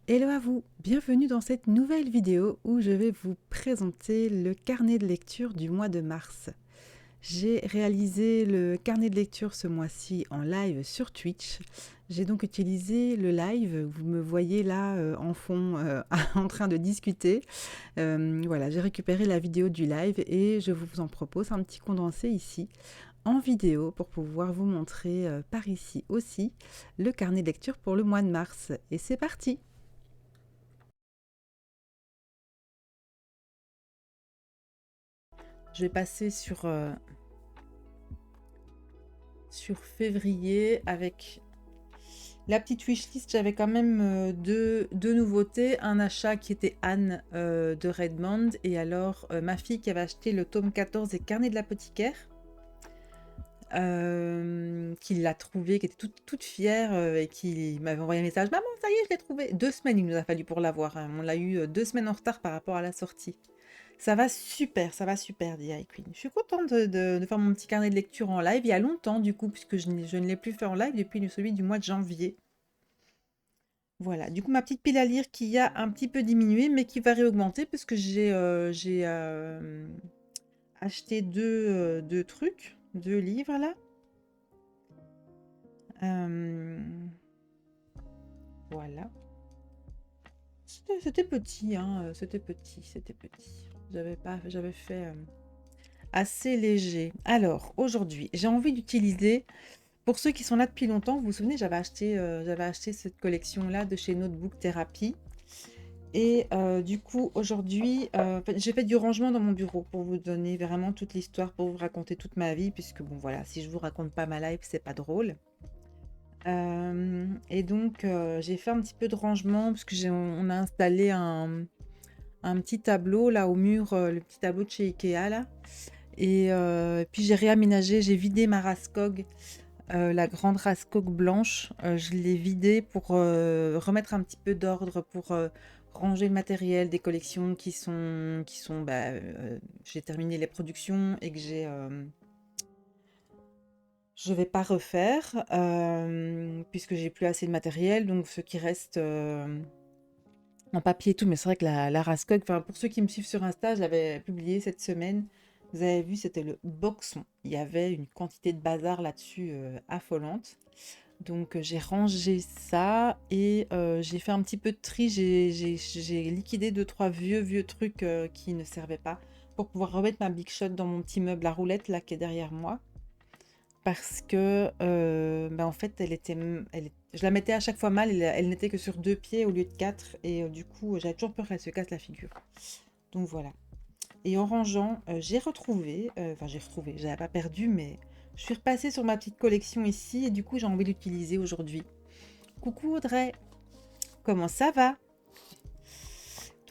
Hello à vous, bienvenue dans cette nouvelle vidéo où je vais vous présenter le carnet de lecture du mois de mars. J'ai réalisé le carnet de lecture ce mois-ci en live sur Twitch. J'ai donc utilisé le live, vous me voyez là en fond en train de discuter. Voilà, j'ai récupéré la vidéo du live et je vous en propose un petit condensé ici en vidéo pour pouvoir vous montrer par ici aussi le carnet de lecture pour le mois de mars. Et c'est parti! Je vais passer sur février avec la petite wishlist. J'avais quand même deux nouveautés. Un achat qui était Anne de Redmond et alors ma fille qui avait acheté le tome 14 des Carnets de l'apothicaire. Qui l'a trouvé, qui était toute fière et qui m'avait envoyé un message. Maman, ça y est, je l'ai trouvé. 2 semaines il nous a fallu pour l'avoir. Hein. On l'a eu 2 semaines en retard par rapport à la sortie. Ça va super, dit iQueen. Je suis contente de faire mon petit carnet de lecture en live. Il y a longtemps, du coup, puisque je ne l'ai plus fait en live depuis celui du mois de janvier. Voilà, du coup, ma petite pile à lire qui a un petit peu diminué, mais qui va réaugmenter, parce que j'ai acheté deux trucs, 2 livres, là. Voilà. C'était petit, hein, c'était petit. J'avais fait assez léger. Alors, aujourd'hui, j'ai envie d'utiliser, pour ceux qui sont là depuis longtemps, vous vous souvenez, j'avais acheté cette collection-là de chez Notebook Therapy. Et du coup, aujourd'hui, j'ai fait du rangement dans mon bureau pour vous donner vraiment toute l'histoire, pour vous raconter toute ma vie, puisque bon, voilà, si je vous raconte pas ma life, c'est pas drôle. Et donc, j'ai fait un petit peu de rangement, parce que on a installé un petit tableau là au mur, le petit tableau de chez Ikea là. Et puis j'ai réaménagé, j'ai vidé ma Raskog, la grande Raskog blanche. Je l'ai vidée pour remettre un petit peu d'ordre, pour ranger le matériel des collections qui sont j'ai terminé les productions et que je vais pas refaire, puisque j'ai plus assez de matériel, donc ce qui reste en papier et tout. Mais c'est vrai que la Raskog, enfin, pour ceux qui me suivent sur Insta, je l'avais publié cette semaine. Vous avez vu, c'était le boxon. Il y avait une quantité de bazar là-dessus affolante. Donc j'ai rangé ça et j'ai fait un petit peu de tri. J'ai liquidé 2-3 vieux trucs qui ne servaient pas, pour pouvoir remettre ma Big Shot dans mon petit meuble à roulettes là qui est derrière moi. Parce que en fait, je la mettais à chaque fois mal. Elle n'était que sur 2 pieds au lieu de 4. Et du coup, j'avais toujours peur qu'elle se casse la figure. Donc voilà. Et en rangeant, j'ai retrouvé, je l'avais pas perdu, mais je suis repassée sur ma petite collection ici et du coup j'ai envie d'utiliser aujourd'hui. Coucou Audrey, comment ça va?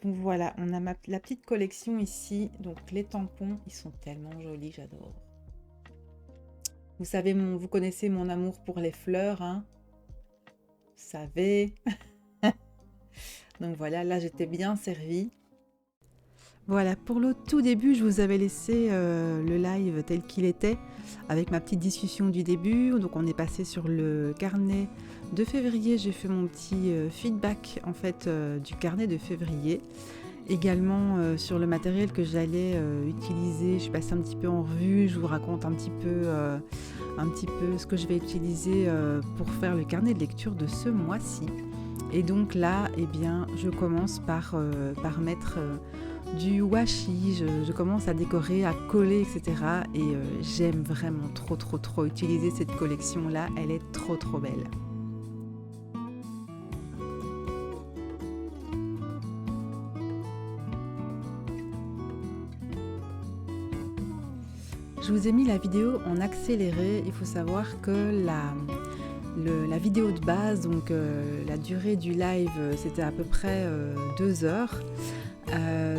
Donc voilà, on a la petite collection ici. Donc les tampons, ils sont tellement jolis, j'adore. Vous savez, vous connaissez mon amour pour les fleurs, hein? Vous savez. Donc voilà, là j'étais bien servie. Voilà, pour le tout début, je vous avais laissé le live tel qu'il était, avec ma petite discussion du début. Donc on est passé sur le carnet de février. J'ai fait mon petit feedback en fait du carnet de février. Également sur le matériel que j'allais utiliser. Je suis passée un petit peu en revue. Je vous raconte un petit peu ce que je vais utiliser pour faire le carnet de lecture de ce mois-ci. Et donc là, eh bien, je commence par mettre du washi, je commence à décorer, à coller, etc. Et j'aime vraiment trop utiliser cette collection-là, elle est trop belle. Je vous ai mis la vidéo en accéléré. Il faut savoir que la vidéo de base, donc la durée du live, c'était à peu près 2 heures.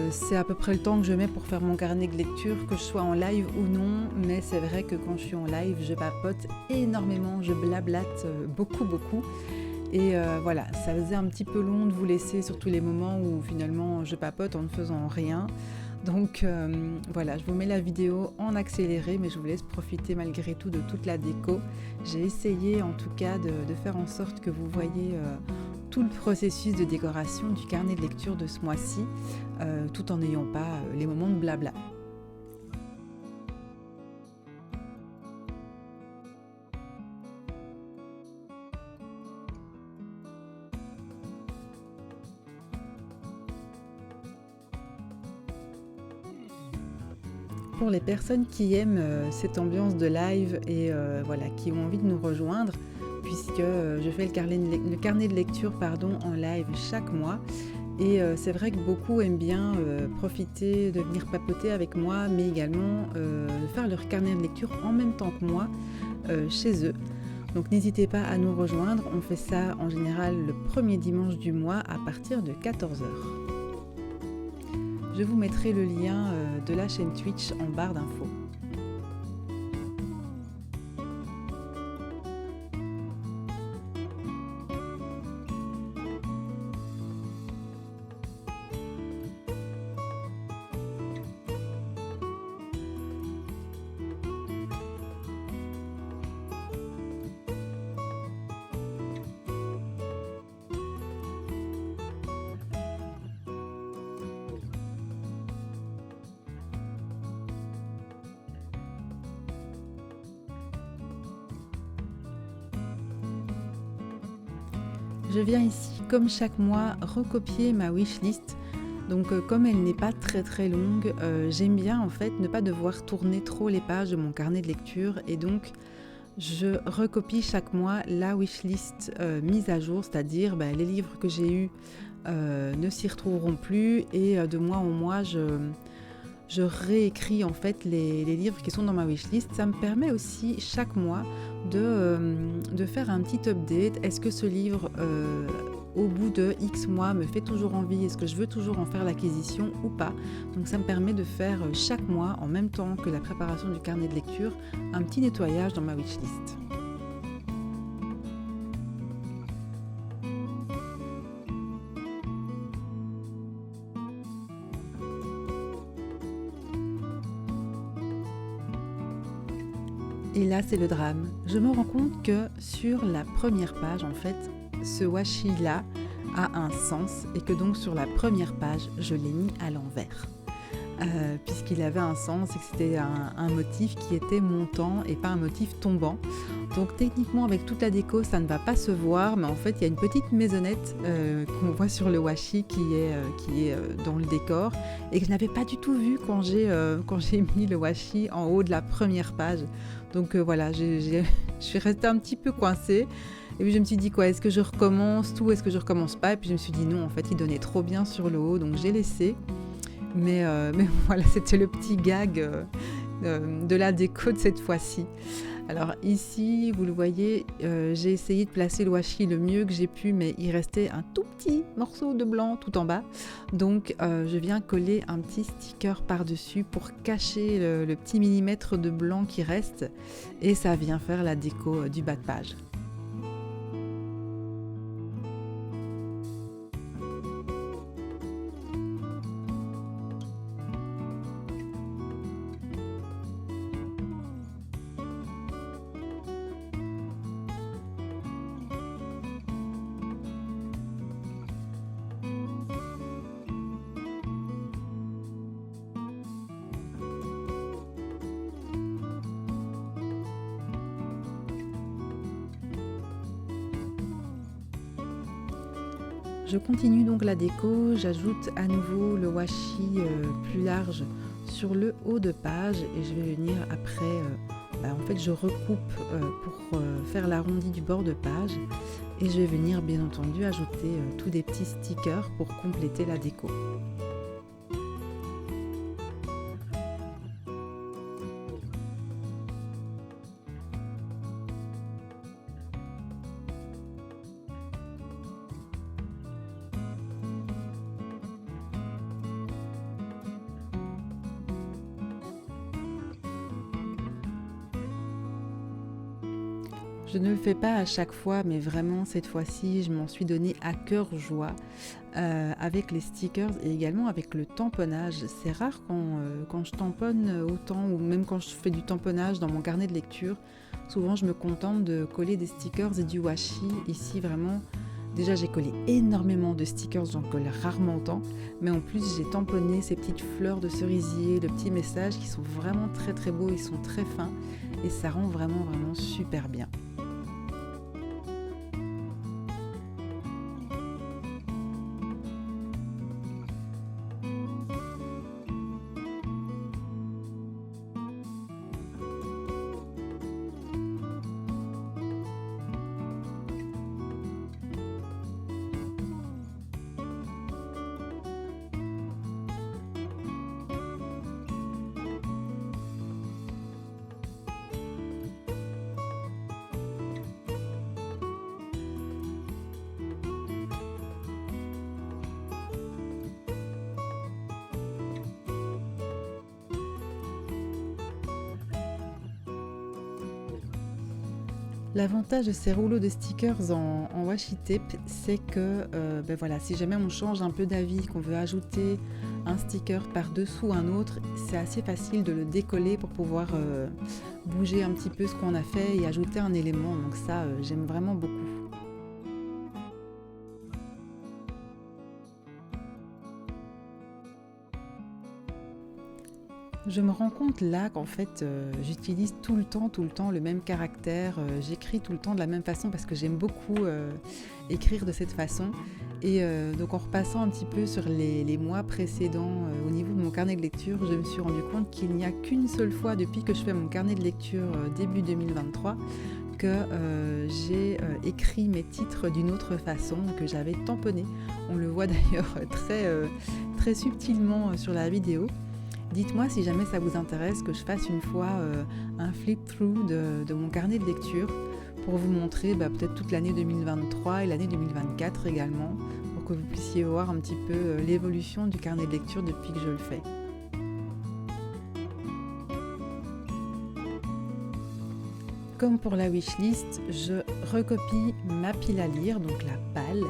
C'est à peu près le temps que je mets pour faire mon carnet de lecture, que je sois en live ou non, mais c'est vrai que quand je suis en live, je papote énormément, je blablate beaucoup. Et voilà, ça faisait un petit peu long de vous laisser sur tous les moments où finalement je papote en ne faisant rien. Donc voilà, je vous mets la vidéo en accéléré, mais je vous laisse profiter malgré tout de toute la déco. J'ai essayé en tout cas de faire en sorte que vous voyez tout le processus de décoration du carnet de lecture de ce mois-ci, tout en n'ayant pas les moments de blabla. Pour les personnes qui aiment cette ambiance de live et voilà, qui ont envie de nous rejoindre, puisque je fais le carnet de lecture en live chaque mois. Et c'est vrai que beaucoup aiment bien profiter de venir papoter avec moi, mais également de faire leur carnet de lecture en même temps que moi chez eux. Donc n'hésitez pas à nous rejoindre, on fait ça en général le premier dimanche du mois à partir de 14 h. Je vous mettrai le lien de la chaîne Twitch en barre d'infos. Je viens ici, comme chaque mois, recopier ma wishlist. Donc comme elle n'est pas très longue, j'aime bien en fait ne pas devoir tourner trop les pages de mon carnet de lecture et donc je recopie chaque mois la wishlist mise à jour, c'est-à-dire les livres que j'ai eus ne s'y retrouveront plus et de mois en mois je réécris en fait les livres qui sont dans ma wishlist. Ça me permet aussi chaque mois de faire un petit update. Est-ce que ce livre, au bout de X mois, me fait toujours envie? Est-ce que je veux toujours en faire l'acquisition ou pas? Donc ça me permet de faire chaque mois, en même temps que la préparation du carnet de lecture, un petit nettoyage dans ma wishlist. Et là, c'est le drame. Je me rends compte que sur la première page, en fait, ce washi-là a un sens et que donc sur la première page, je l'ai mis à l'envers. Puisqu'il avait un sens et que c'était un motif qui était montant et pas un motif tombant. Donc techniquement, avec toute la déco, ça ne va pas se voir, mais en fait, il y a une petite maisonnette qu'on voit sur le washi qui est dans le décor et que je n'avais pas du tout vu quand j'ai mis le washi en haut de la première page. Donc voilà, je suis restée un petit peu coincée. Et puis je me suis dit est-ce que je recommence tout, est-ce que je recommence pas? Et puis je me suis dit non, en fait, il donnait trop bien sur le haut, donc j'ai laissé. Mais voilà, c'était le petit gag de la déco de cette fois-ci. Alors ici, vous le voyez, j'ai essayé de placer le washi le mieux que j'ai pu, mais il restait un tout petit morceau de blanc tout en bas. Donc je viens coller un petit sticker par-dessus pour cacher le petit millimètre de blanc qui reste. Et ça vient faire la déco du bas de page. Je continue donc la déco, j'ajoute à nouveau le washi plus large sur le haut de page et je vais venir après, en fait je recoupe pour faire l'arrondi du bord de page et je vais venir bien entendu ajouter tous des petits stickers pour compléter la déco. Je ne le fais pas à chaque fois, mais vraiment cette fois-ci, je m'en suis donné à cœur joie avec les stickers et également avec le tamponnage. C'est rare quand je tamponne autant ou même quand je fais du tamponnage dans mon carnet de lecture. Souvent, je me contente de coller des stickers et du washi. Ici, vraiment, Déjà, j'ai collé énormément de stickers, j'en colle rarement autant, mais en plus j'ai tamponné ces petites fleurs de cerisier, de petits messages qui sont vraiment très très beaux, ils sont très fins et ça rend vraiment super bien. L'avantage de ces rouleaux de stickers en washi tape, c'est que voilà, si jamais on change un peu d'avis, qu'on veut ajouter un sticker par-dessous un autre, c'est assez facile de le décoller pour pouvoir bouger un petit peu ce qu'on a fait et ajouter un élément. Donc ça, j'aime vraiment beaucoup. Je me rends compte là qu'en fait j'utilise tout le temps le même caractère, j'écris tout le temps de la même façon parce que j'aime beaucoup écrire de cette façon et donc en repassant un petit peu sur les mois précédents au niveau de mon carnet de lecture, je me suis rendu compte qu'il n'y a qu'une seule fois depuis que je fais mon carnet de lecture début 2023 que j'ai écrit mes titres d'une autre façon, que j'avais tamponné. On le voit d'ailleurs très subtilement sur la vidéo. Dites-moi si jamais ça vous intéresse que je fasse une fois un flip-through de mon carnet de lecture pour vous montrer peut-être toute l'année 2023 et l'année 2024 également, pour que vous puissiez voir un petit peu l'évolution du carnet de lecture depuis que je le fais. Comme pour la wishlist, je recopie ma pile à lire, donc la palle.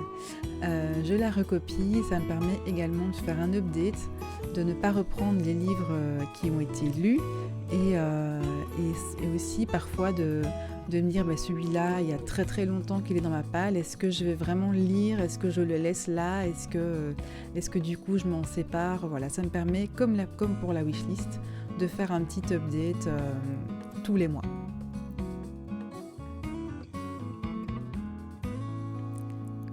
Je la recopie, ça me permet également de faire un update, de ne pas reprendre les livres qui ont été lus et aussi parfois de me dire celui-là, il y a très longtemps qu'il est dans ma palle, est-ce que je vais vraiment le lire, est-ce que je le laisse là, est-ce que du coup je m'en sépare. Voilà, ça me permet, comme pour la wishlist, de faire un petit update tous les mois.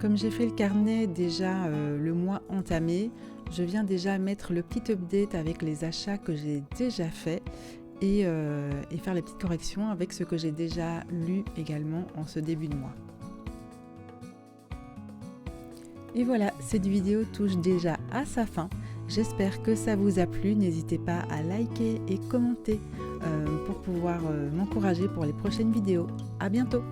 Comme j'ai fait le carnet déjà le mois entamé, je viens déjà mettre le petit update avec les achats que j'ai déjà faits et faire les petites corrections avec ce que j'ai déjà lu également en ce début de mois. Et voilà, cette vidéo touche déjà à sa fin. J'espère que ça vous a plu. N'hésitez pas à liker et commenter pour pouvoir m'encourager pour les prochaines vidéos. À bientôt!